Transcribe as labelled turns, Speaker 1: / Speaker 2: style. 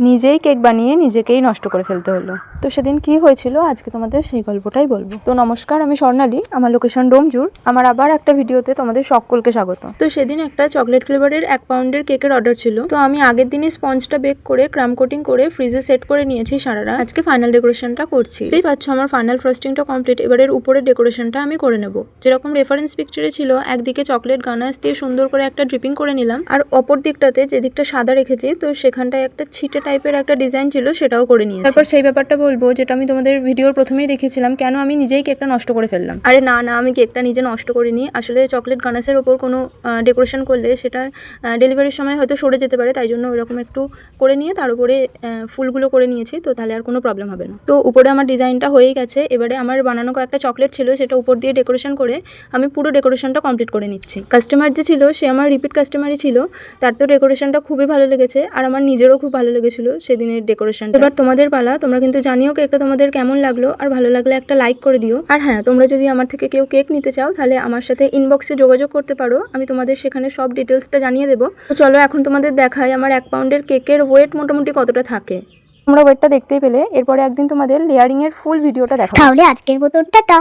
Speaker 1: নিজেই কেক বানিয়ে নিজেকেই নষ্ট করে ফেলতে হলো। তো সেদিন কি হয়েছিল আজকে তোমাদের সেই গল্পটাই বলবো। তো নমস্কার, আমি স্বর্ণালী, আমার লোকেশন ডোমজুর। আমার আবার একটা ভিডিওতে তোমাদের সকলকে স্বাগত। তো সেদিন একটা চকলেট ফ্লেভারের 1 পাউন্ডের কেকের অর্ডার ছিল। তো আমি আগের দিনই স্পঞ্জটা বেক করে ক্রাম কোটিং করে ফ্রিজে সেট করে নিয়েছি সারা রাত। আজকে ফাইনাল ডেকোরেশনটা করছি। দেখতেই পাচ্ছ আমার ফাইনাল ফ্রস্টিংটা কমপ্লিট। এবারের উপরের ডেকোরেশনটা আমি করে নেব। যেরকম রেফারেন্স পিকচারে ছিল, একদিকে চকলেট গানাশ দিয়ে সুন্দর করে একটা ড্রিপিং করে নিলাম, আর অপর দিকটাতে যে দিকটা সাদা রেখেছি তো সেখানটায় একটা ছিটে টাইপের একটা ডিজাইন ছিল, সেটাও করে নিয়েছি। তারপর সেই ব্যাপারটা বলবো যেটা আমি তোমাদের ভিডিওর প্রথমেই দেখিয়েছিলাম, কেন আমি নিজেই কেকটা নষ্ট করে ফেললাম। আরে না না, আমি কেকটা নিজে নষ্ট করিনি। আসলে চকলেট গানাশের ওপর কোনো ডেকোরেশন করলে সেটা ডেলিভারির সময় হয়তো সরে যেতে পারে, তাই জন্য ওইরকম একটু করে নিয়ে তার উপরে ফুলগুলো করে নিয়েছি। তো তাহলে আর কোনো প্রবলেম হবে না। তো উপরে আমার ডিজাইনটা হয়েই গেছে। এবারে আমার বানানো কয়েকটা চকলেট ছিল, সেটা উপর দিয়ে ডেকোরেশন করে আমি পুরো ডেকোরেশনটা কমপ্লিট করে নিচ্ছি। কাস্টমার যে ছিল সে আমার রিপিট কাস্টমারই ছিল। তার তো ডেকোরেশনটা খুবই ভালো লেগেছে, আর আমার নিজেরও খুব ভালো লেগেছিল সেদিনের ডেকোরেশন। এবার তোমাদের পালা, তোমরা কিন্তু জানিও কেকটা তোমাদের কেমন লাগলো, আর ভালো লাগলে একটা লাইক করে দিও। আর হ্যাঁ, তোমরা যদি আমার থেকে কেউ কেক নিতে চাও তাহলে আমার সাথে ইনবক্সে যোগাযোগ করতে পারো, আমি তোমাদের সেখানে সব ডিটেলসটা জানিয়ে দেবো। তো চলো এখন তোমাদের দেখাই আমার 1 পাউন্ডের কেকের ওয়েট মোটামুটি কতটা থাকে। তোমরা ওয়েটটা দেখতেই পেলে। এরপরে একদিন তোমাদের লেয়ারিং এর ফুল ভিডিওটা দেখাবো।
Speaker 2: তাহলে আজকের মতন টাটা।